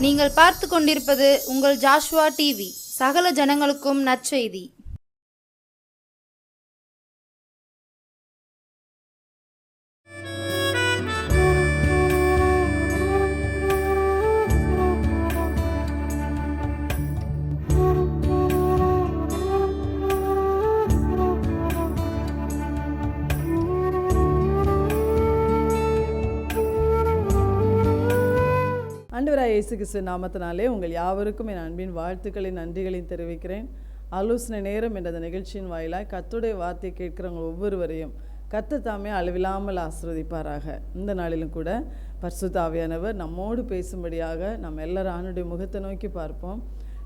நீங்கள் பார்த்து கொண்டிருப்பது உங்கள் ஜாஷுவா டிவி. சகல ஜனங்களுக்கும் நற்செய்தி. ஆண்டவராய் இயேசு கிறிஸ்து நாமத்தினாலே உங்கள் யாவருக்கும் என் அன்பின் வாழ்த்துக்களின் நன்றிகளையும் தெரிவிக்கிறேன். ஆலோசனை நேரம் என்ற நிகழ்ச்சியின் வாயிலாக கர்த்தருடைய வார்த்தையை கேட்கிறவங்க ஒவ்வொருவரையும் கர்த்தர் தாமே அளவில்லாமல் ஆசீர்வதிப்பாராக. இந்த நாளிலும் கூட பரிசுத்த ஆவியானவர் நம்மோடு பேசும்படியாக நம்ம எல்லாரும் ஆண்டுடைய முகத்தை நோக்கி பார்ப்போம்.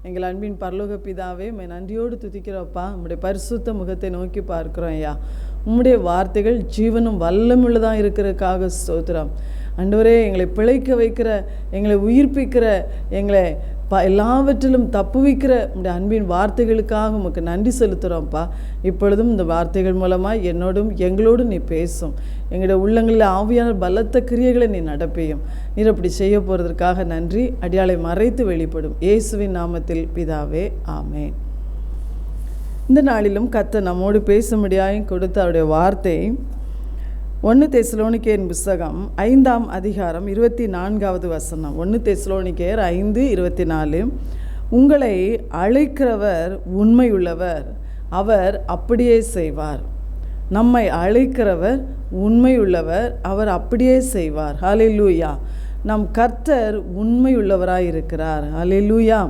எங்கள் அன்பின் பரலோக பிதாவே, நன்றியோடு துதிக்கிறோப்பா. உம்முடைய பரிசுத்த முகத்தை நோக்கி பார்க்கிறோம் ஐயா. உம்முடைய வார்த்தைகள் ஜீவனும் வல்லமுள்ளதாக இருக்கிறதுக்காக ஸ்தோத்திரம். ஆண்டவரே, எங்களை பிழைக்க வைக்கிற, எங்களை உயிர்ப்பிக்கிற, எங்களை எல்லாவற்றிலும் தப்புவிக்கிற உடைய அன்பின் வார்த்தைகளுக்காக உமக்கு நன்றி செலுத்துகிறோம்ப்பா. இப்பொழுதும் இந்த வார்த்தைகள் மூலமாக என்னோடும் எங்களோடும் நீ பேசும். எங்களுடைய உள்ளங்களில் ஆவியான பலத்த கிரியைகளை நீ நடப்பையும். நீர் அப்படி செய்ய போகிறதுக்காக நன்றி. அடியாளை மறைத்து வெளிப்படும் இயேசுவின் நாமத்தில் பிதாவே, ஆமேன். இந்த நாளிலும் கர்த்தர் நம்மோடு பேசும்படியாக கொடுத்த அவருடைய வார்த்தை 1 தெசலோனிக்கேயர் புஸ்தகம் 5ஆம் அதிகாரம் 24வது வசனம். 1 தெசலோனிக்கேயர் 5:24. உங்களை அழைக்கிறவர் உண்மையுள்ளவர், அவர் அப்படியே செய்வார். நம்மை அழைக்கிறவர் உண்மையுள்ளவர், அவர் அப்படியே செய்வார். ஹல்லேலூயா. நம் கர்த்தர் உண்மையுள்ளவராய் இருக்கிறார். ஹல்லேலூயா.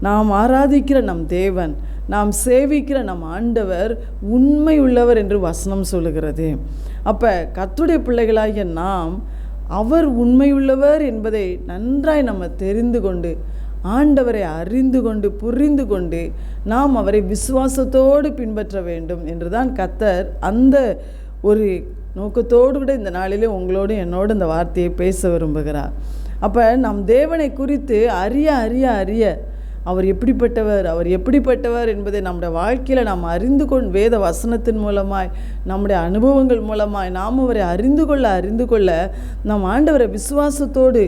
நாம் ஆராதிக்கிற நம் தேவன், நாம் சேவிக்கிற நம் ஆண்டவர் உண்மையுள்ளவர் என்று வசனம் சொல்லுகிறது. அப்போ கர்த்தருடைய பிள்ளைகளாகிய நாம் அவர் உண்மையுள்ளவர் என்பதை நன்றாய் நம்ம தெரிந்து கொண்டு, ஆண்டவரை அறிந்து கொண்டு புரிந்து கொண்டு நாம் அவரை விசுவாசத்தோடு பின்பற்ற வேண்டும் என்றுதான் கர்த்தர் அந்த ஒரு நோக்கத்தோடு கூட இந்த நாளிலே உங்களோடு என்னோடு இந்த வார்த்தையை பேச விரும்புகிறார். அப்போ நம் தேவனை குறித்து அறிய அறிய அறிய அவர் எப்படிப்பட்டவர் என்பதை நம்முடைய வாழ்க்கையில் நாம் அறிந்து வேத வசனத்தின் மூலமாய், நம்முடைய அனுபவங்கள் மூலமாய் நாம் அவரை அறிந்து கொள்ள நம் ஆண்டவரை விசுவாசத்தோடு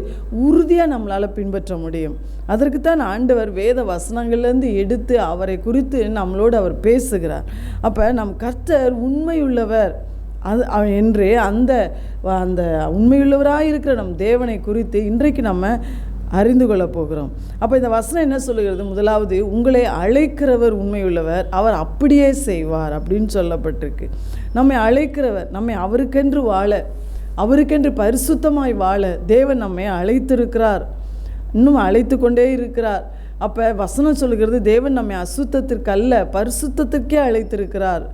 உறுதியாக நம்மளால் பின்பற்ற முடியும். அதற்குத்தான் ஆண்டவர் வேத வசனங்கள்லேருந்து எடுத்து அவரை குறித்து நம்மளோடு அவர் பேசுகிறார். அப்போ நம் கர்த்தர் உண்மையுள்ளவர் என்று அந்த உண்மையுள்ளவராக இருக்கிற நம் தேவனை குறித்து இன்றைக்கு நம்ம அறிந்து கொள்ள போகிறோம். அப்போ இந்த வசனம் என்ன சொல்லுகிறது? முதலாவது, உங்களை அழைக்கிறவர் உண்மையுள்ளவர், அவர் அப்படியே செய்வார் அப்படின்னு சொல்லப்பட்டிருக்கு. நம்மை அழைக்கிறவர், நம்மை அவருக்கென்று வாழ, அவருக்கென்று பரிசுத்தமாய் வாழ தேவன் நம்மை அழைத்திருக்கிறார், இன்னும் அழைத்து கொண்டே இருக்கிறார். அப்போ வசனம் சொல்லுகிறது, தேவன் நம்மை அசுத்தத்திற்கு அல்ல பரிசுத்தத்திற்கே அழைத்திருக்கிறார்.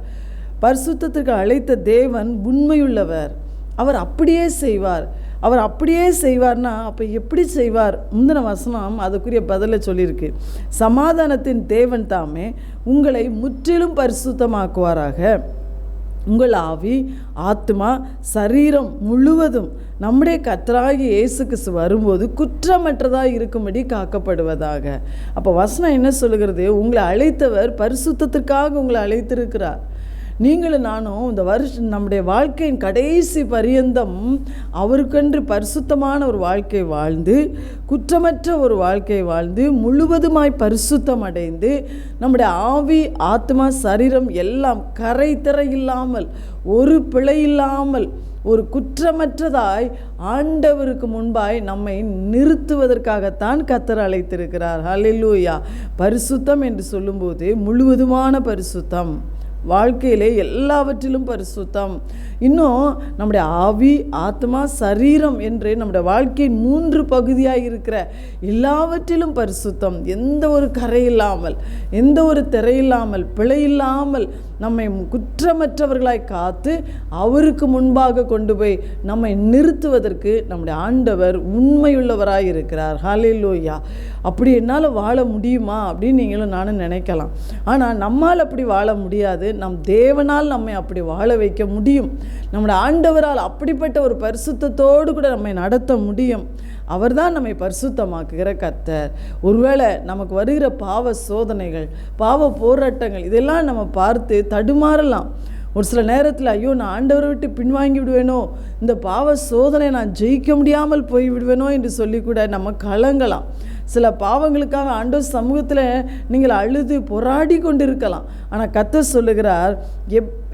பரிசுத்தத்திற்கு அழைத்த தேவன் உண்மையுள்ளவர், அவர் அப்படியே செய்வார். அவர் அப்படியே செய்வார்னா அப்போ எப்படி செய்வார்? முந்தின வசனம் அதுக்குரிய பதிலை சொல்லியிருக்கு. சமாதானத்தின் தேவன் தாமே உங்களை முற்றிலும் பரிசுத்தமாக்குவாராக. உங்கள் ஆவி, ஆத்மா, சரீரம் முழுவதும் நம்முடைய கர்த்தராகிய இயேசு கிறிஸ்து வரும்போது குற்றமற்றதாக இருக்கும்படி காக்கப்படுவதாக. அப்போ வசனம் என்ன சொல்லுகிறது? உங்களை அழைத்தவர் பரிசுத்தத்திற்காக உங்களை அழைத்திருக்கிறார். நீங்களும் நானும் இந்த நம்முடைய வாழ்க்கையின் கடைசி பரியந்தம் அவருக்கென்று பரிசுத்தமான ஒரு வாழ்க்கை வாழ்ந்து, குற்றமற்ற ஒரு வாழ்க்கை வாழ்ந்து, முழுவதுமாய் பரிசுத்தம் அடைந்து, நம்முடைய ஆவி, ஆத்மா, சரீரம் எல்லாம் கரை திரை இல்லாமல், ஒரு பிழை இல்லாமல், ஒரு குற்றமற்றதாய் ஆண்டவருக்கு முன்பாய் நம்மை நிறுத்துவதற்காகத்தான் கர்த்தர் அழைத்திருக்கிறார். ஹல்லேலூயா. பரிசுத்தம் என்று சொல்லும்போது முழுவதுமான பரிசுத்தம், வாழ்க்கையிலே எல்லாவற்றிலும் பரிசுத்தம். இன்னும் நம்முடைய ஆவி, ஆத்மா, சரீரம் என்று நம்முடைய வாழ்க்கையின் 3 பகுதியாக இருக்கிற எல்லாவற்றிலும் பரிசுத்தம். எந்த ஒரு கரையில்லாமல், எந்த ஒரு திரையில்லாமல், பிழையில்லாமல் நம்மை குற்றமற்றவர்களாய் காத்து அவருக்கு முன்பாக கொண்டு போய் நம்மை நிறுத்துவதற்கு நம்முடைய ஆண்டவர் உண்மையுள்ளவராய் இருக்கிறார். ஹல்லேலூயா. அப்படி என்னால் வாழ முடியுமா அப்படின்னு நீங்களும் நானும் நினைக்கலாம். ஆனால் நம்மால் அப்படி வாழ முடியாது. நம் தேவனால் நம்மை அப்படி வாழ வைக்க முடியும். நம்முடைய ஆண்டவரால் அப்படிப்பட்ட ஒரு பரிசுத்தத்தோடு கூட நம்மை நடத்த முடியும். அவர்தான் நம்மை பரிசுத்தமாக்குகிற கர்த்தர். ஒருவேளை நமக்கு வருகிற பாவ சோதனைகள், பாவ போராட்டங்கள் இதெல்லாம் நம்ம பார்த்து தடுமாறலாம். ஒரு சில நேரத்தில் ஐயோ நான் ஆண்டவரை விட்டு பின்வாங்கி விடுவேனோ, இந்த பாவ சோதனை நான் ஜெயிக்க முடியாமல் போய் விடுவேனோ என்று சொல்லி கூட நம்ம கலங்கலாம். சில பாவங்களுக்காக ஆண்டவர் சமூகத்தில் நீங்கள் அழுது போராடி கொண்டு இருக்கலாம். ஆனால் கர்த்தர் சொல்லுகிறார்,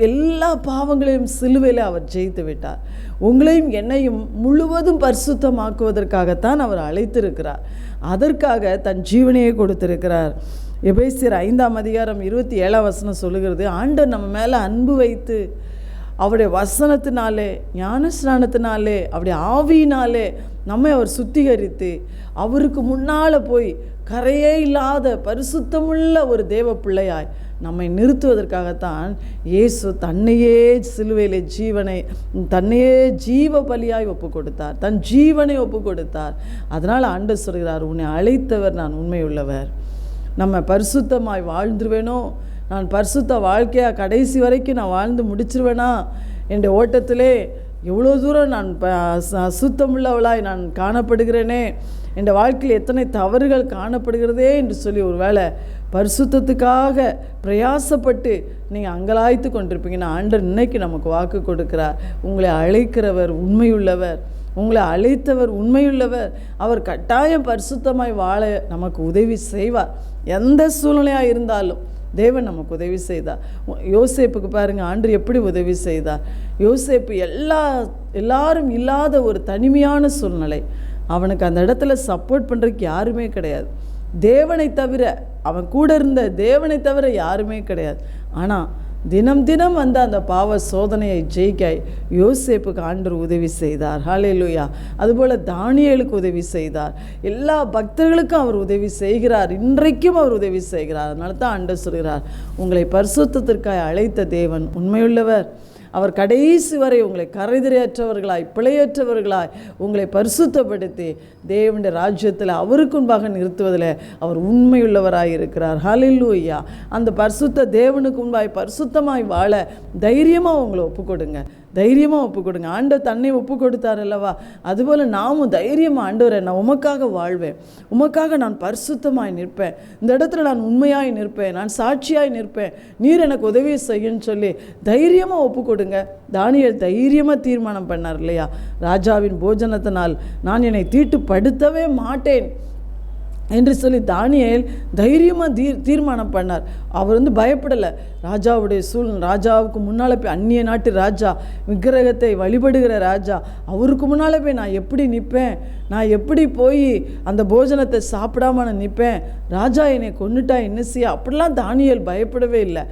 எல்லா பாவங்களையும் சிலுவையில் அவர் ஜெயித்து விட்டார். உங்களையும் என்னையும் முழுவதும் பரிசுத்தமாக்குவதற்காகத்தான் அவர் அழைத்திருக்கிறார். அதற்காக தன் ஜீவனையே கொடுத்திருக்கிறார். எபேசியர் 5ஆம் அதிகாரம் 27ஆம் வசனம் சொல்லுகிறது, ஆண்டவர் நம்ம மேலே அன்பு வைத்து அவருடைய வசனத்தினாலே, ஞானஸ்நானத்தினாலே, அவருடைய ஆவியினாலே நம்மை அவர் சுத்திகரித்து அவருக்கு முன்னால் போய் கரையே இல்லாத பரிசுத்தமுள்ள ஒரு தேவ பிள்ளையாய் நம்மை நிறுத்துவதற்காகத்தான் இயேசு தன்னையே சிலுவையிலே தன்னையே ஜீவ பலியாய் ஒப்பு கொடுத்தார், தன் ஜீவனை ஒப்பு கொடுத்தார். அதனால் ஆண்டவர் சொல்கிறார், உன்னை அழைத்தவர் நான் உண்மையுள்ளவர். நம்ம பரிசுத்தமாய் வாழ்ந்துருவேனோ, நான் பரிசுத்த வாழ்க்கையாக கடைசி வரைக்கும் நான் வாழ்ந்து முடிச்சிருவேனா, என்ற ஓட்டத்திலே எவ்வளோ தூரம் நான் அசுத்தமுள்ளவளாய் நான் காணப்படுகிறேனே, என் வாழ்க்கையில் எத்தனை தவறுகள் காணப்படுகிறதே என்று சொல்லி ஒரு வேளை பரிசுத்தத்துக்காக பிரயாசப்பட்டு நீங்கள் அங்கலாய்த்து கொண்டிருப்பீங்கன்னா, ஆண்டவர் இன்னைக்கு நமக்கு வாக்கு கொடுக்கிறார். உங்களை அழைக்கிறவர் உண்மையுள்ளவர், உங்களை அழைத்தவர் உண்மையுள்ளவர். அவர் கட்டாயம் பரிசுத்தமாய் வாழ நமக்கு உதவி செய்வார். எந்த சூழ்நிலையாக இருந்தாலும் தேவன் நமக்கு உதவி செய்தார். யோசேப்புக்கு பாருங்கள், ஆண்டவர் எப்படி உதவி செய்தார். யோசேப்பு எல்லாரும் இல்லாத ஒரு தனிமையான சூழ்நிலை. அவனுக்கு அந்த இடத்துல சப்போர்ட் பண்ணுறதுக்கு யாருமே கிடையாது. தேவனை தவிர, அவன் கூட இருந்த தேவனை தவிர யாருமே கிடையாது. ஆனால் தினம் தினம் வந்து அந்த பாவ சோதனையை ஜெயிக்க யோசேப்புக்கு ஆண்டவர் உதவி செய்தார். ஹல்லேலூயா. அதுபோல் தானியேலுக்கு உதவி செய்தார். எல்லா பக்தர்களுக்கும் அவர் உதவி செய்கிறார். இன்றைக்கும் அவர் உதவி செய்கிறார். அதனால தான் ஆண்டவர் சொல்கிறார், உங்களை பரிசுத்தத்திற்காக அழைத்த தேவன் உண்மையுள்ளவர். அவர் கடைசி வரை உங்களை கரைதிரையற்றவர்களாய் பிழையற்றவர்களாய் உங்களை பரிசுத்தப்படுத்தி தேவனுடைய ராஜ்யத்தில் அவருக்கு முன்பாக நிறுத்துவதில் அவர் உண்மையுள்ளவராய் இருக்கிறார். ஹல்லேலூயா. அந்த பரிசுத்த தேவனுக்கு முன்பாய் பரிசுத்தமாய் வாழ தைரியமாக உங்களை ஒப்புக்கொடுங்க, தைரியமாக ஒப்பு கொடுங்க. ஆண்டவர் தன்னை ஒப்பு கொடுத்தார் அல்லவா, அதுபோல் நாமும் தைரியமாக, ஆண்டவரை நான் உமக்காக வாழ்வேன், உமக்காக நான் பரிசுத்தமாய் நிற்பேன், இந்த இடத்துல நான் உண்மையாய் நிற்பேன், நான் சாட்சியாய் நிற்பேன், நீர் எனக்கு உதவி செய்யுன்னு சொல்லி தைரியமாக ஒப்பு கொடுங்க. தானியேல் தைரியமாக தீர்மானம் பண்ணார் இல்லையா, ராஜாவின் போஜனத்தினால் நான் என்னை தீட்டுப்படுத்தவே மாட்டேன் என்று சொல்லி தானியேல் தைரியமாக தீர்மானம் பண்ணார். அவர் பயப்படலை. ராஜாவுடைய ராஜாவுக்கு முன்னால் போய், அந்நிய நாட்டு ராஜா, விக்கிரகத்தை வழிபடுகிற ராஜா, அவருக்கு முன்னால் போய் நான் எப்படி நிற்பேன், நான் எப்படி போய் அந்த போஜனத்தை சாப்பிடாம நான் நிற்பேன், ராஜா என்னை கொன்னுட்டா என்ன செய்ய, அப்படிலாம் தானியேல் பயப்படவே இல்லை.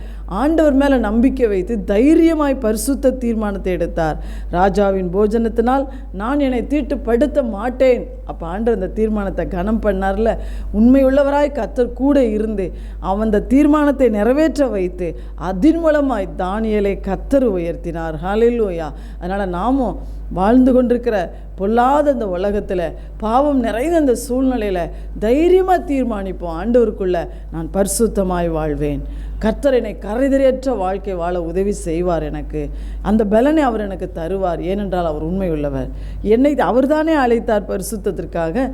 ஆண்டவர் மேலே நம்பிக்கை வைத்து தைரியமாய் பரிசுத்த தீர்மானத்தை எடுத்தார். ராஜாவின் போஜனத்தினால் நான் என்னை தீட்டுப்படுத்த மாட்டேன். அப்போ ஆண்டவர் அந்த தீர்மானத்தை கனம் பண்ணார்ல. உண்மையுள்ளவராய் கர்த்தர் கூட இருந்து அவன் அந்த தீர்மானத்தை நிறைவேற்ற வைத்து அதன் மூலமாய் தானியேலை கர்த்தர் உயர்த்தினார். ஹல்லேலூயா. அதனால் நாமும் வாழ்ந்து கொண்டிருக்கிற பொல்லாத இந்த உலகத்தில், பாவம் நிறைந்த இந்த சூழ்நிலையில் தைரியமாக தீர்மானிப்போம், ஆண்டவருக்குள்ள நான் பரிசுத்தமாய் வாழ்வேன், கர்த்தர் என்னை கரைதிரையற்ற வாழ்க்கை வாழ உதவி செய்வார், எனக்கு அந்த பலனை அவர் எனக்கு தருவார். ஏனென்றால் அவர் உண்மையுள்ளவர். என்னை அவர் தானே அழைத்தார் பரிசுத்தத்திற்காக.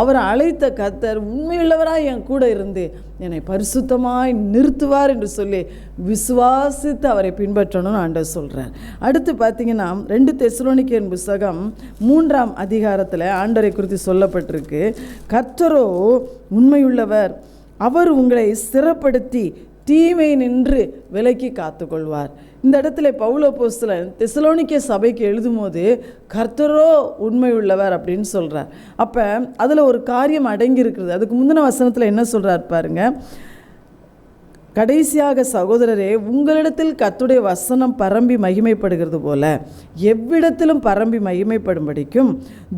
அவர் அழைத்த கர்த்தர் உண்மையுள்ளவராய் என் கூட இருந்து என்னை பரிசுத்தமாய் நிறுத்துவார் என்று சொல்லி விசுவாசித்து அவரை பின்பற்றணும்னு ஆண்டவர் சொல்கிறார். அடுத்து பார்த்தீங்கன்னா 2 தெசலோனிக்கேயர் புத்தகம் 3ஆம் அதிகாரத்தில் ஆண்டவரை குறித்து சொல்லப்பட்டிருக்கு. கர்த்தரோ உண்மையுள்ளவர், அவர் உங்களை ஸ்திரப்படுத்தி தீமை நின்று விலக்கி காத்துக்கொள்வார். இந்த இடத்துல பவுல் அப்போஸ்தலன் தெசலோனிக்கே சபைக்கு எழுதும்போது கர்த்தரோ உண்மையுள்ளவர் அப்படின்னு சொல்கிறார். அப்போ அதில் ஒரு காரியம் அடங்கி இருக்கிறது. அதுக்கு முந்தின வசனத்தில் என்ன சொல்கிறார் பாருங்க, கடைசியாக சகோதரரே, உங்களிடத்தில் கர்த்தருடைய வசனம் பரம்பி மகிமைப்படுகிறது போல எவ்விடத்திலும் பரம்பி மகிமைப்படும்படிக்கும்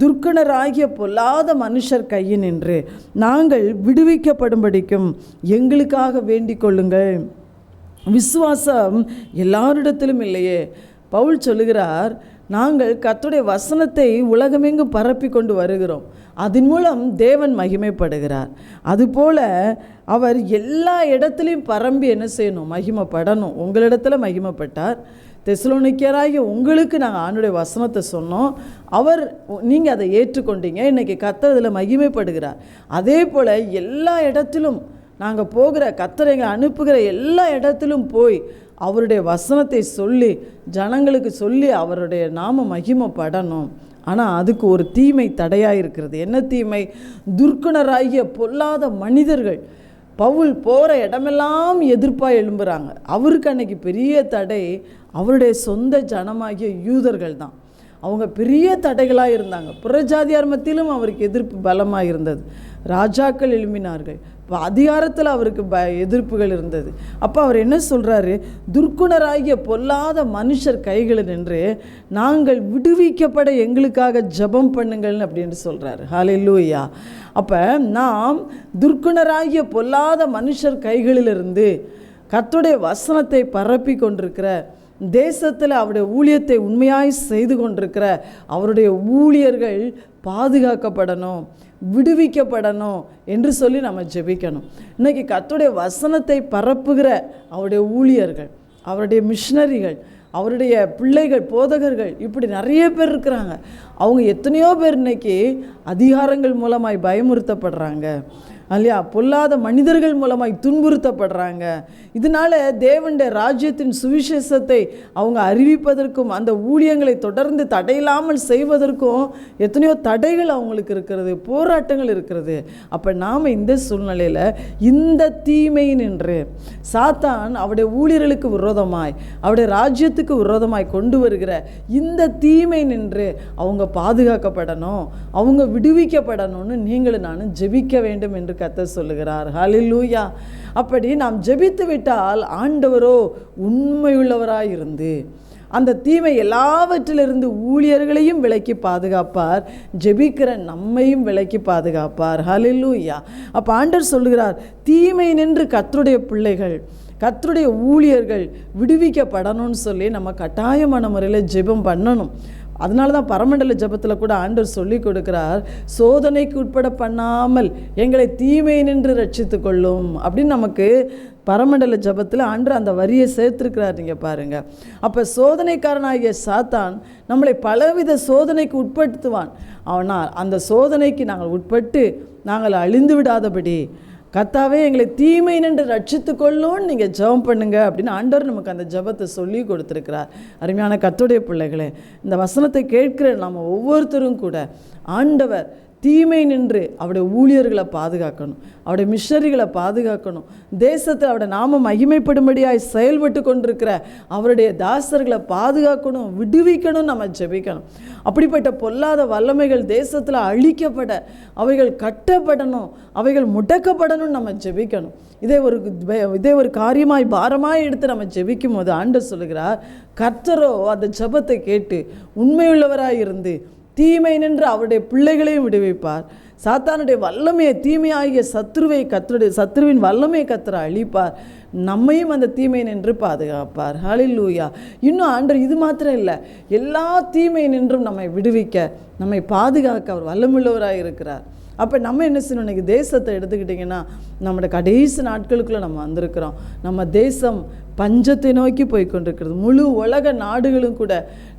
துர்க்கணராகிய பொல்லாத மனுஷர் கையினின்று நாங்கள் விடுவிக்கப்படும்படிக்கும் எங்களுக்காக வேண்டிக் கொள்ளுங்கள். விசுவாசம் எல்லாரிடத்திலும் இல்லையே. பவுல் சொல்லுகிறார், நாங்கள் கர்த்தருடைய வசனத்தை உலகமெங்கும் பரப்பி கொண்டு வருகிறோம், அதன் மூலம் தேவன் மகிமைப்படுகிறார். அதுபோல் அவர் எல்லா இடத்துலையும் பரம்பி என்ன செய்யணும், மகிமைப்படணும். உங்களிடத்துல மகிமைப்பட்டார். தெசலோனிக்கேயராகிய உங்களுக்கு நாங்கள் ஆண்டவருடைய வசனத்தை சொன்னோம், நீங்கள் அதை ஏற்றுக்கொண்டீங்க, இன்றைக்கி கர்த்தர் அதில் மகிமைப்படுகிறார். அதே போல் எல்லா இடத்திலும் நாங்கள் போகிற, கர்த்தர் எங்களை அனுப்புகிற எல்லா இடத்திலும் போய் அவருடைய வசனத்தை சொல்லி ஜனங்களுக்கு சொல்லி அவருடைய நாம மகிமைப்படணும். ஆனால் அதுக்கு ஒரு தீமை தடையாக இருக்கிறது. என்ன தீமை? துர்க்குணராகிய பொல்லாத மனிதர்கள் பவுல் போகிற இடமெல்லாம் எதிர்ப்பாக எழும்புகிறாங்க. அவருக்கு அன்னைக்கு பெரிய தடை அவருடைய சொந்த ஜனமாகிய யூதர்கள் தான். அவங்க பெரிய தடைகளாக இருந்தாங்க. புறஜாதியார் மத்தியிலும் அவருக்கு எதிர்ப்பு பலமாக இருந்தது. ராஜாக்கள் எழும்பினார்கள். இப்போ அதிகாரத்தில் அவருக்கு எதிர்ப்புகள் இருந்தது. அப்போ அவர் என்ன சொல்கிறாரு? துர்க்குணராகிய பொல்லாத மனுஷர் கைகளில் நின்று நாங்கள் விடுவிக்கப்பட எங்களுக்காக ஜெபம் பண்ணுங்கள் அப்படின்னு சொல்கிறாரு. ஹல்லேலூயா. அப்போ நாம் துர்க்குணராகிய பொல்லாத மனுஷர் கைகளிலிருந்து கர்த்தருடைய வசனத்தை பரப்பி கொண்டிருக்கிற தேசத்தில் அவருடைய ஊழியத்தை உண்மையாய் செய்து கொண்டிருக்கிற அவருடைய ஊழியர்கள் பாதுகாக்கப்படணும், விடுவிக்கப்படணும் என்று சொல்லி நம்ம ஜெபிக்கணும். இன்றைக்கி கர்த்தருடைய வசனத்தை பரப்புகிற அவருடைய ஊழியர்கள், அவருடைய மிஷனரிகள், அவருடைய பிள்ளைகள், போதகர்கள், இப்படி நிறைய பேர் இருக்கிறாங்க. அவங்க எத்தனையோ பேர் இன்றைக்கி அதிகாரங்கள் மூலமாய் பயமுறுத்தப்படுறாங்க இல்லையா? பொல்லாத மனிதர்கள் மூலமாய் துன்புறுத்தப்படுறாங்க. இதனால் தேவனுடைய ராஜ்யத்தின் சுவிசேஷத்தை அவங்க அறிவிப்பதற்கும் அந்த ஊழியங்களை தொடர்ந்து தடையில்லாமல் செய்வதற்கும் எத்தனையோ தடைகள் அவங்களுக்கு இருக்கிறது, போராட்டங்கள் இருக்கிறது. அப்போ நாம் இந்த சூழ்நிலையில் இந்த தீமை நின்று சாத்தான் அவருடைய ஊழியர்களுக்கு விரோதமாய் அவருடைய ராஜ்யத்துக்கு விரோதமாய் கொண்டு வருகிற இந்த தீமை நின்று அவங்க பாதுகாக்கப்படணும், அவங்க விடுவிக்கப்படணும்னு நீங்களும் நானும் ஜெபிக்க வேண்டும் என்று கர்த்தர் சொல்லுகிறார். ஹல்லேலூயா. அப்படி நாம் ஜெபித்து விட்டால் ஆண்டவரோ உண்மையுள்ளவராய் இருந்து அந்த தீமை எல்லாவற்றிலிருந்து ஊழியர்களையும் விலக்கி பாதுகாப்பார், ஜெபிக்கிற நம்மையும் விலக்கி பாதுகாப்பார். ஹல்லேலூயா. அப்போ ஆண்டவர் சொல்லுகிறார், தீமை நின்று கர்த்தருடைய பிள்ளைகள், கர்த்தருடைய ஊழியர்கள் விடுவிக்கப்படணும்னு சொல்லி நம்ம கட்டாயமான முறையில் ஜெபம் பண்ணணும். அதனால தான் பரமண்டல ஜெபத்தில் கூட ஆண்டவர் சொல்லி கொடுக்கிறார், சோதனைக்கு உட்பட பண்ணாமல் எங்களை தீமை நின்று ரட்சித்து கொள்ளும் அப்படின்னு நமக்கு பரமண்டல ஜெபத்தில் ஆண்டவர் அந்த வரியை சேர்த்துருக்கிறார். நீங்கள் பாருங்கள். அப்போ சோதனைக்காரனாகிய சாத்தான் நம்மளை பலவித சோதனைக்கு உட்படுத்துவான். ஆனால் அந்த சோதனைக்கு நாங்கள் உட்பட்டு நாங்கள் அழிந்து விடாதபடி கர்த்தாவே எங்களை தீமை நின்று ரட்சித்து கொள்ளும்னு நீங்கள் ஜெபம் பண்ணுங்க அப்படின்னு ஆண்டவர் நமக்கு அந்த ஜெபத்தை சொல்லி கொடுத்துருக்கிறார். அருமையான கர்த்தருடைய பிள்ளைகளே, இந்த வசனத்தை கேட்கிற நம்ம ஒவ்வொருத்தரும் கூட ஆண்டவர் தீமை நின்று அவருடைய ஊழியர்களை பாதுகாக்கணும், அவருடைய மிஷனரிகளை பாதுகாக்கணும், தேசத்தில் அவருடைய நாம மகிமைப்படும்படியாய் செயல்பட்டு கொண்டிருக்கிற அவருடைய தாசர்களை பாதுகாக்கணும், விடுவிக்கணும், நம்ம ஜெபிக்கணும். அப்படிப்பட்ட பொல்லாத வல்லமைகள் தேசத்தில் அழிக்கப்பட, அவைகள் கட்டப்படணும், அவைகள் முடக்கப்படணும், நம்ம ஜெபிக்கணும். இதே ஒரு காரியமாய் பாரமாய் எடுத்து நம்ம ஜெபிக்கும் போது ஆண்டவர் சொல்லுகிறார், கர்த்தரோ அந்த ஜெபத்தை கேட்டு உண்மையுள்ளவராய் இருந்து தீமை நின்று அவருடைய பிள்ளைகளையும் விடுவிப்பார். சாத்தானுடைய வல்லமையை, தீமையாகிய சத்துருவின் வல்லமையை கர்த்தர் அழிப்பார், நம்மையும் அந்த தீமை நின்று பாதுகாப்பார். ஹல்லேலூயா. இன்னும் ஆண்டவர் இது மாத்திரம் இல்லை, எல்லா தீமை நின்றும் நம்மை விடுவிக்க, நம்மை பாதுகாக்க அவர் வல்லமுள்ளவராக இருக்கிறார். அப்போ நம்ம என்ன செய்யணும்? இன்றைக்கி தேசத்தை எடுத்துக்கிட்டிங்கன்னா நம்மளோட கடைசி நாட்களுக்குள்ளே நம்ம வந்திருக்கிறோம். நம்ம தேசம் பஞ்சத்தை நோக்கி போய் கொண்டிருக்கிறது. முழு உலக நாடுகளும் கூட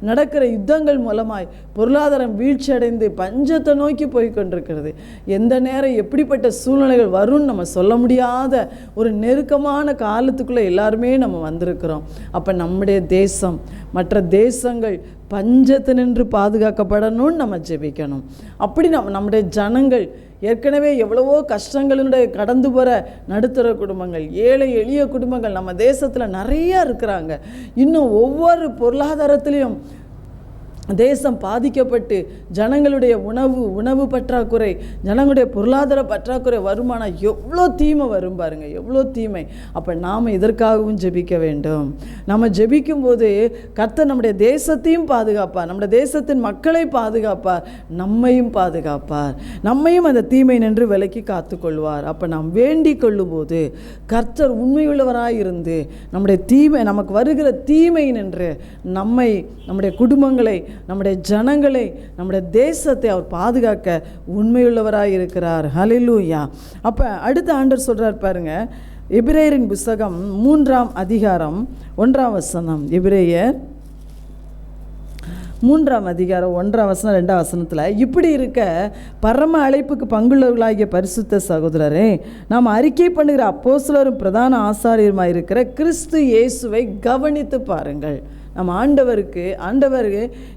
நடக்கிற யுத்தங்கள் மூலமாய் பொருளாதாரம் வீழ்ச்சி அடைந்து பஞ்சத்தை நோக்கி போய் கொண்டிருக்கிறது. எந்த நேரம் எப்படிப்பட்ட சூழ்நிலைகள் வரும்னு நம்ம சொல்ல முடியாத ஒரு நெருக்கமான காலத்துக்குள்ளே எல்லாருமே நம்ம வந்திருக்கிறோம். அப்போ நம்முடைய தேசம் மற்ற தேசங்கள் பஞ்சத்தை நின்று பாதுகாக்கப்படணும்னு நம்ம ஜெபிக்கணும். அப்படி நம்முடைய ஜனங்கள் ஏற்கனவே எவ்வளவோ கஷ்டங்களுடைய கடந்து போகிற நடுத்தர குடும்பங்கள், ஏழை எளிய குடும்பங்கள் நம்ம தேசத்தில் நிறையா இருக்கிறாங்க. இன்னும் ஒவ்வொரு பொருளாதாரத்திலையும் தேசம் பாதிக்கப்பட்டு ஜனங்களுடைய உணவு பற்றாக்குறை, ஜனங்களுடைய பொருளாதார பற்றாக்குறை, வருமானம் எவ்வளோ தீமை வரும் பாருங்கள், எவ்வளோ தீமை. அப்போ நாம் இதற்காகவும் ஜெபிக்க வேண்டும். நம்ம ஜெபிக்கும்போது கர்த்தர் நம்முடைய தேசத்தையும் பாதுகாப்பார், நம்முடைய தேசத்தின் மக்களை பாதுகாப்பார், நம்மையும் பாதுகாப்பார், நம்மையும் அந்த தீமை நின்று விலக்கி காத்துக்கொள்வார். அப்போ நாம் வேண்டிக் கொள்ளும்போது கர்த்தர் உண்மையுள்ளவராக இருந்து நமக்கு வருகிற தீமை நின்று நம்மை, நம்முடைய குடும்பங்களை, நம்முடைய ஜனங்களை, நம்முடைய தேசத்தை அவர் பாதுகாக்க உண்மையுள்ளவராய் இருக்கிறார். ஹல்லேலூயா. அப்போ அடுத்த ஆண்டவர் சொல்கிறார் பாருங்க, எபிரேயரின் புஸ்தகம் 3ஆம் அதிகாரம் 1ஆம் வசனம். எபிரேயர் 3ஆம் அதிகாரம் 1ஆம் வசனம் 2ஆம் வசனத்தில், இப்படி இருக்க பரம அழைப்புக்கு பங்குள்ளவர்களாகிய பரிசுத்த சகோதரரே, நாம் அறிக்கை பண்ணுகிற அப்போஸ்தலரும் பிரதான ஆசாரியருமாய் இருக்கிற கிறிஸ்து இயேசுவை கவனித்து பாருங்கள். நம்ம ஆண்டவருக்கு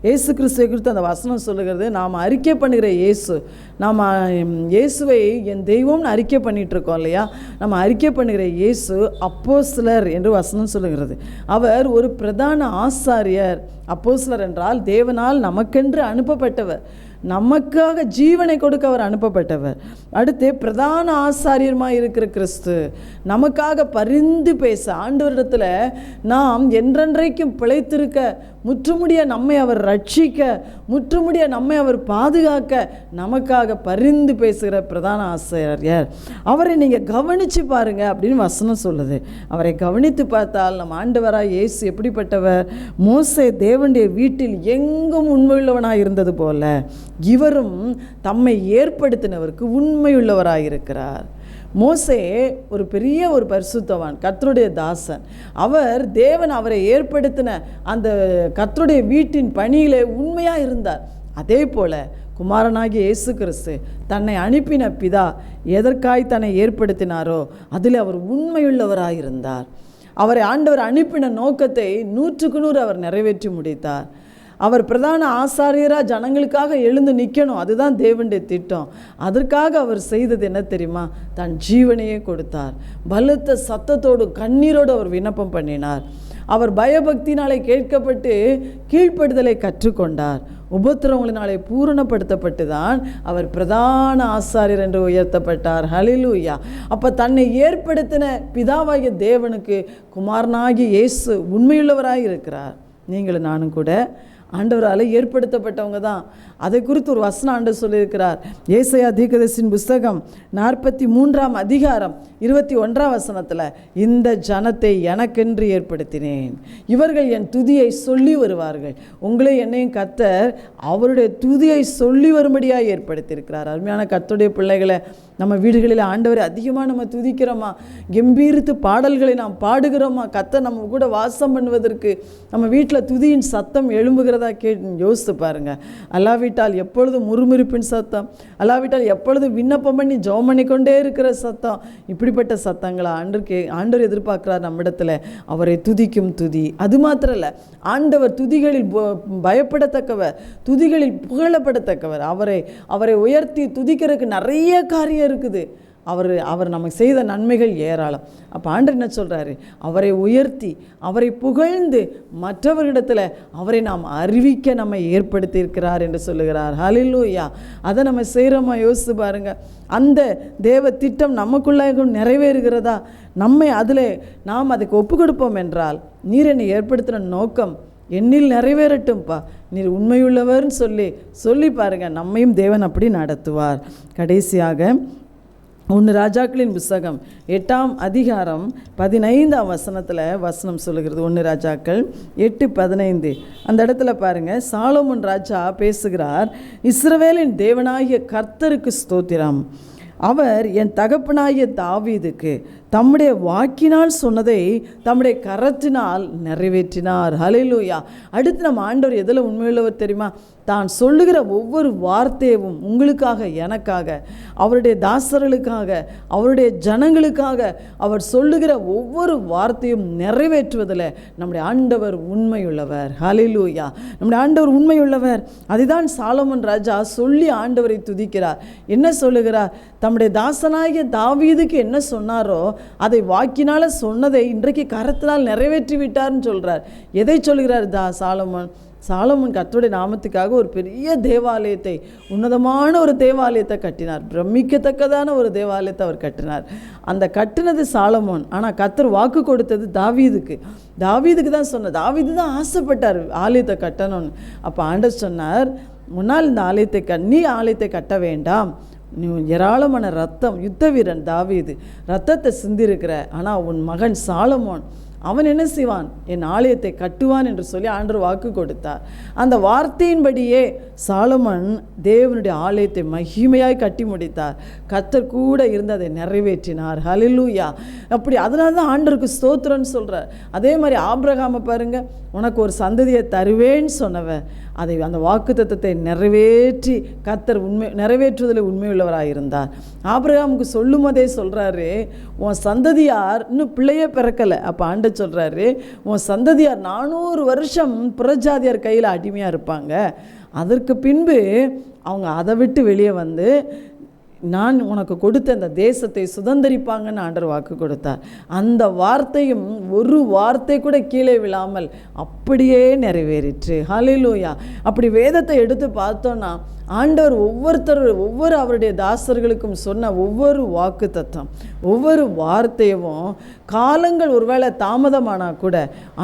இயேசு கிறிஸ்துவை குறித்து அந்த வசனம் சொல்லுகிறது, நாம் அறிக்கை பண்ணுகிற இயேசு, நாம் இயேசுவை என் தெய்வம்னு அறிக்கை பண்ணிகிட்ருக்கோம் இல்லையா? நம்ம அறிக்கை பண்ணுகிற இயேசு அப்போஸ்தலர் என்று வசனம் சொல்லுகிறது. அவர் ஒரு பிரதான ஆசாரியர். அப்போஸ்தலர் என்றால் தேவனால் நமக்கென்று அனுப்பப்பட்டவர், நமக்காக ஜீவனை கொடுக்க அவர் அனுப்பப்பட்டவர். அடுத்து பிரதான ஆசாரியருமாய் இருக்கிற கிறிஸ்து நமக்காக பரிந்து பேச, ஆண்டவரிடத்தில் நாம் என்றென்றைக்கும் பிழைத்திருக்க, முற்றுமுடிய நம்மை அவர் ரட்சிக்க, முற்றுமுடிய நம்மை அவர் பாதுகாக்க நமக்காக பரிந்து பேசுகிற பிரதான ஆசாரியர். அவரை நீங்கள் கவனித்து பாருங்க அப்படின்னு வசனம் சொல்லுது. அவரை கவனித்து பார்த்தால் நம்ம ஆண்டவராய் இயேசு எப்படிப்பட்டவர்? மோசே தேவனுடைய வீட்டில் எங்கும் உண்மையுள்ளவனாய் இருந்தது போல இவரும் தம்மை ஏற்படுத்தினவருக்கு உண்மையுள்ளவராயிருக்கிறார். மோசே ஒரு பெரிய ஒரு பரிசுத்தவான், கர்த்தருடைய தாசன். தேவன் அவரை ஏற்படுத்தின அந்த கர்த்தருடைய வீட்டின் பணியிலே உண்மையாக இருந்தார். அதே போல குமாரனாகிய இயேசு கிறிஸ்து தன்னை அனுப்பின பிதா எதற்காய் தன்னை ஏற்படுத்தினாரோ அதில் அவர் உண்மையுள்ளவராயிருந்தார். அவரை ஆண்டவர் அனுப்பின நோக்கத்தை 100க்கு 100 அவர் நிறைவேற்றி முடித்தார். அவர் பிரதான ஆசாரியராக ஜனங்களுக்காக எழுந்து நிற்கணும், அதுதான் தேவனுடைய திட்டம். அதற்காக அவர் செய்தது என்ன தெரியுமா? தன் ஜீவனையே கொடுத்தார். பலத்த சத்தத்தோடு கண்ணீரோடு அவர் விண்ணப்பம் பண்ணினார். அவர் பயபக்தினாலே கேட்கப்பட்டு கீழ்ப்படுதலை கற்றுக்கொண்டார். உபத்திரவங்களினாலே பூரணப்படுத்தப்பட்டு தான் அவர் பிரதான ஆசாரியர் என்று உயர்த்தப்பட்டார். ஹல்லேலூயா. அப்போ தன்னை ஏற்படுத்தின பிதாவாகிய தேவனுக்கு குமாரனாகிய இயேசு உண்மையுள்ளவராக இருக்கிறார். நீங்களும் நானும் கூட ஆண்டவரால் ஏற்படுத்தப்பட்டவங்க தான். அதை குறித்து ஒரு வசனம் ஆண்டவர் சொல்லியிருக்கிறார். ஏசாயா தீர்க்கதரிசியின் புஸ்தகம் 43ஆம் அதிகாரம் 21ஆம் வசனத்தில், இந்த ஜனத்தை எனக்கென்று ஏற்படுத்தினேன், இவர்கள் என் துதியை சொல்லி வருவார்கள். உங்களே என்னையும் கர்த்தர் அவருடைய துதியை சொல்லி வரும்படியாக ஏற்படுத்தியிருக்கிறார். அருமையான கர்த்தருடைய பிள்ளைகளை, நம்ம வீடுகளில் ஆண்டவரை அதிகமாக நம்ம துதிக்கிறோமா? கம்பீரித்து பாடல்களை நாம் பாடுகிறோமா? கர்த்தர் நம்ம கூட வாசம் பண்ணுவதற்கு நம்ம வீட்டில் துதியின் சத்தம் எழும்புகிறதா யோசித்து பாருங்க. அல்லாவிட்டால் எப்பொழுதும் முறுமுறுப்பின் சத்தம், அல்லாவிட்டால் எப்பொழுதும் விண்ணப்பம் பண்ணி ஜெபம் பண்ணி கொண்டே இருக்கிற சத்தம், இப்படிப்பட்ட சத்தங்களை ஆண்டவர் எதிர்பார்க்கிறார் நம்மிடத்தில். அவரை துதிக்கும் துதி. அது மாத்திரம் இல்லை, ஆண்டவர் துதிகளில் பயப்படத்தக்கவர், துதிகளில் புகழப்படத்தக்கவர். அவரை உயர்த்தி துதிக்கிறதுக்கு நிறைய காரியம் இருக்குது. அவர் நமக்கு செய்த நன்மைகள் ஏராளம். அப்போ ஆண்டவர் என்ன சொல்கிறாரு? அவரை உயர்த்தி அவரை புகழ்ந்து மற்றவர்களிடத்தில் அவரை நாம் அறிவிக்க நம்மை ஏற்படுத்தி இருக்கிறார் என்று சொல்லுகிறார். ஹல்லேலூயா. அதை நம்ம செய்கிறோமா? யோசித்து பாருங்கள். அந்த தேவ திட்டம் நமக்குள்ளாக நிறைவேறுகிறதா? நாம் அதுக்கு ஒப்பு கொடுப்போம் என்றால், நீர் என்னை ஏற்படுத்தின நோக்கம் என்னில் நிறைவேறட்டும்ப்பா, நீர் உண்மையுள்ளவர்னு சொல்லி பாருங்கள். நம்மையும் தேவன் அப்படி நடத்துவார். கடைசியாக 1 ராஜாக்களின் புஸ்தகம் 8ஆம் அதிகாரம் 15ஆம் வசனத்தில் வசனம் சொல்லுகிறது. 1 ராஜாக்கள் 8:15. அந்த இடத்துல பாருங்கள், சாலோமோன் ராஜா பேசுகிறார். இஸ்ரவேலின் தேவனாகிய கர்த்தருக்கு ஸ்தோத்திரம், அவர் என் தகப்பனாகிய தாவீதுக்கு தம்முடைய வாக்கினால் சொன்னதை தம்முடைய கரத்தினால் நிறைவேற்றினார். ஹல்லேலூயா. அடுத்து நம்ம ஆண்டவர் எதில் உண்மையுள்ளவர் தெரியுமா? தான் சொல்லுகிற ஒவ்வொரு வார்த்தையும் உங்களுக்காக, எனக்காக, அவருடைய தாசர்களுக்காக, அவருடைய ஜனங்களுக்காக அவர் சொல்லுகிற ஒவ்வொரு வார்த்தையும் நிறைவேற்றுவதில் நம்முடைய ஆண்டவர் உண்மையுள்ளவர். ஹல்லேலூயா. நம்முடைய ஆண்டவர் உண்மையுள்ளவர். அதுதான் சாலோமோன் ராஜா சொல்லி ஆண்டவரை துதிக்கிறார். என்ன சொல்லுகிறார்? தம்முடைய தாசனாகிய தாவீதுக்கு என்ன சொன்னாரோ அதை வாக்கினால சொன்னதை இன்றைக்கு கரத்தினால் நிறைவேற்றி விட்டார்னு சொல்கிறார். எதை சொல்கிறார் சாலோமோன் கர்த்தருடைய நாமத்துக்காக ஒரு பெரிய தேவாலயத்தை, உன்னதமான ஒரு தேவாலயத்தை கட்டினார். பிரமிக்கத்தக்கதான ஒரு தேவாலயத்தை அவர் கட்டினார். அந்த கட்டினது சாலோமோன், ஆனால் கர்த்தர் வாக்கு கொடுத்தது தாவீதுக்கு தான் சொன்னார். தாவீது தான் ஆசைப்பட்டார் ஆலயத்தை கட்டணும்னு. அப்போ ஆண்டவர் சொன்னார், முன்னால் இந்த ஆலயத்தை கட்ட வேண்டாம், நீ ஏராளமான ரத்தம், யுத்த வீரன் தாவீது ரத்தத்தை சிந்திருக்கிற, ஆனால் உன் மகன் சாலமோன் அவன் என்ன செய்வான், என் ஆலயத்தை கட்டுவான் என்று சொல்லி ஆண்டவர் வாக்கு கொடுத்தார். அந்த வார்த்தையின்படியே சாலமன் தேவனுடைய ஆலயத்தை மகிமையாய் கட்டி முடித்தார். கர்த்தர் கூட இருந்து அதை நிறைவேற்றினார். ஹல்லேலூயா. அப்படி அதனால தான் ஆண்டவருக்கு ஸ்தோத்திரம்னு சொல்கிறார். அதே மாதிரி ஆபிரகாமை பாருங்க, உனக்கு ஒரு சந்ததியை தருவேன்னு சொன்னவன் அதை அந்த வாக்குத்தத்தத்தை நிறைவேற்றி கர்த்தர் நிறைவேற்றுவதில் உண்மையுள்ளவராக இருந்தார். ஆபிரகாமுக்கு சொல்லும் போதே சொல்கிறாரு, உன் சந்ததியார் இன்னும் பிள்ளையே பிறக்கலை. அப்போ ஆண்டவர் சொல்கிறாரு, உன் சந்ததியார் 400 வருஷம் புறஜாதியார் கையில் அடிமையாக இருப்பாங்க. அதற்கு பின்பு அவங்க அதை விட்டு வெளியே வந்து நான் உனக்கு கொடுத்த அந்த தேசத்தை சுதந்தரிப்பாங்கன்னு ஆண்டவர் வாக்கு கொடுத்தார். அந்த வார்த்தையும் ஒரு வார்த்தை கூட கீழே விழாமல் அப்படியே நிறைவேறிற்று. ஹல்லேலூயா. அப்படி வேதத்தை எடுத்து பார்த்தோன்னா ஆண்டவர் ஒவ்வொரு அவருடைய தாசர்களுக்கும் சொன்ன ஒவ்வொரு வாக்கு தத்தம், ஒவ்வொரு வார்த்தையும் காலங்கள் ஒருவேளை தாமதமானால் கூட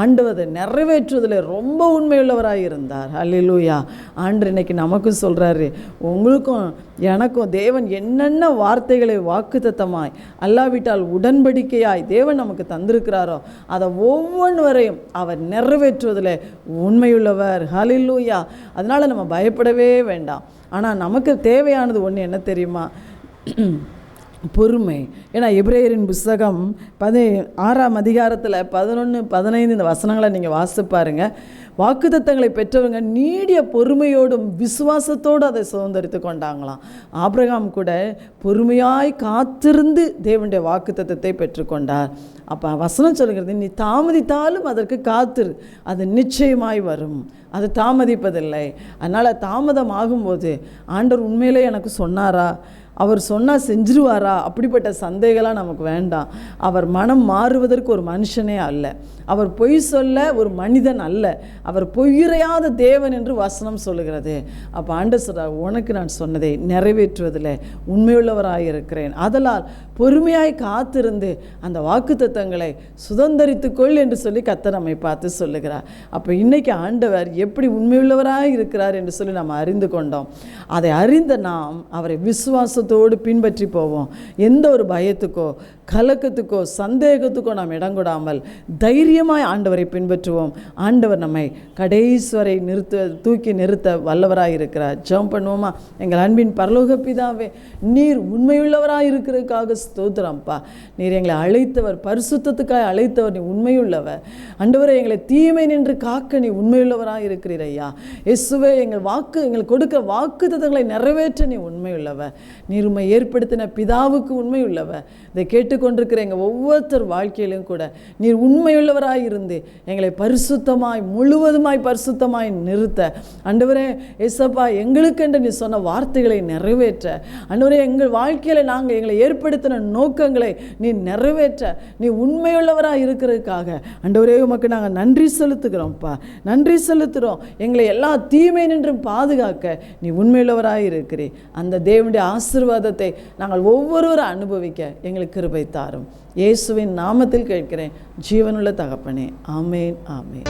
ஆண்டவர் அதை நிறைவேற்றுவதில் ரொம்ப உண்மையுள்ளவராக இருந்தார். ஹல்லேலூயா. ஆண்டவர் இன்னைக்கு நமக்கும் சொல்கிறாரு, உங்களுக்கும் எனக்கும் தேவன் என்னென்ன வார்த்தைகளை வாக்கு தத்தமாய் அல்லாவிட்டால் உடன்படிக்கையாய் தேவன் நமக்கு தந்திருக்கிறாரோ அதை ஒவ்வொன்றுவரையும் அவர் நிறைவேற்றுவதில் உண்மையுள்ளவர். ஹல்லேலூயா. அதனால் நம்ம பயப்படவே வேண்டாம். ஆனால் நமக்கு தேவையானது ஒன்று என்ன தெரியுமா? பொறுமை. ஏன்னா எபிரேயரின் புஸ்தகம் 6ஆம் அதிகாரத்தில் 11, 15 இந்த வசனங்களை நீங்கள் வாசித்து பாருங்க. வாக்குத்தத்தங்களை பெற்றவங்க நீடிய பொறுமையோடும் விசுவாசத்தோடு அதை சுதந்திரித்து கொண்டாங்களாம். ஆபிரகாம் கூட பொறுமையாய் காத்திருந்து தேவனுடைய வாக்குத்தத்தத்தை பெற்றுக்கொண்டார். அப்போ வசனம் சொல்கிறது, நீ தாமதித்தாலும் அதற்கு காத்திரு, அது நிச்சயமாய் வரும், அது தாமதிப்பதில்லை. அதனால் தாமதம் ஆகும்போது ஆண்டவர் உண்மையிலே எனக்கு சொன்னாரா, அவர் சொன்னால் செஞ்சிருவாரா, அப்படிப்பட்ட சந்தேகம்லாம் நமக்கு வேண்டாம். அவர் மனம் மாறுவதற்கு ஒரு மனுஷனே அல்ல, அவர் பொய் சொல்ல ஒரு மனிதன் அல்ல, அவர் பொய்யுரையாத தேவன் என்று வசனம் சொல்லுகிறது. அப்போ ஆண்டவர் சொல்றார், உனக்கு நான் சொன்னதை நிறைவேற்றுவதில் உண்மையுள்ளவராக இருக்கிறேன். அதனால் பொறுமையாய் காத்திருந்து அந்த வாக்குத்தத்தங்களை சுதந்தரித்துக்கொள் என்று சொல்லி கர்த்தர் நம்மை பார்த்து சொல்லுகிறார். அப்போ இன்றைக்கி ஆண்டவர் எப்படி உண்மையுள்ளவராக இருக்கிறார் என்று சொல்லி நம்ம அறிந்து கொண்டோம். அதை அறிந்த நாம் அவரை விசுவாசத்தோடு பின்பற்றி போவோம். எந்த ஒரு பயத்துக்கோ கலக்கத்துக்கோ சந்தேகத்துக்கோ நாம் இடம் கொடாமல் தைரியமாய் ஆண்டவரை பின்பற்றுவோம். ஆண்டவர் நம்மை கடைசுவரை தூக்கி நிறுத்த வல்லவராக இருக்கிறார். ஜெபம் பண்ணுவோமா? எங்கள் அன்பின் பரலோக பிதாவே, நீர் உண்மையுள்ளவராக இருக்கிறதுக்காக ஸ்தோத்திரம்ப்பா. நீர் எங்களை அழைத்தவர், பரிசுத்தத்துக்காக அழைத்தவர், நீ உண்மையுள்ளவர். ஆண்டவரே, எங்களை தீமை நின்று காக்க நீ உண்மையுள்ளவராக இருக்கிறீர் ஐயா. இயேசுவே, எங்களுக்கு கொடுக்க வாக்கு தத்தங்களை நிறைவேற்ற நீ உண்மையுள்ளவர். நீர் உம்மை ஏற்படுத்தின பிதாவுக்கு உண்மையுள்ளவர். இதை கேட்டுக்கொண்டிருக்கிற எங்கள் ஒவ்வொருத்தர் வாழ்க்கையிலும் கூட நீர் உண்மையுள்ளவராக இருந்து எங்களை பரிசுத்தமாய் முழுவதுமாய் பரிசுத்தமாய் நிறுத்த ஆண்டவரே ஏசப்பா, எங்களுக்கென்று நீ சொன்ன வார்த்தைகளை நிறைவேற்ற ஆண்டவரே, எங்கள் வாழ்க்கையில் நாங்கள் எங்களை ஏற்படுத்தின நோக்கங்களை நீ நிறைவேற்ற நீ உண்மையுள்ளவராக இருக்கிறதுக்காக ஆண்டவரே உமக்கு நாங்கள் நன்றி செலுத்துகிறோம்ப்பா. நன்றி செலுத்துகிறோம். எங்களை எல்லா தீமை நின்றும் பாதுகாக்க நீ உண்மையுள்ளவராக இருக்கிறீர். அந்த தேவனுடைய ஆசீர்வாதத்தை நாங்கள் ஒவ்வொருவரும் அனுபவிக்க எங்களுக்கு கிருபை தாரும். இயேசுவின் நாமத்தில் கேட்கிறேன் ஜீவனுள்ள தகப்பனே. ஆமேன், ஆமேன்.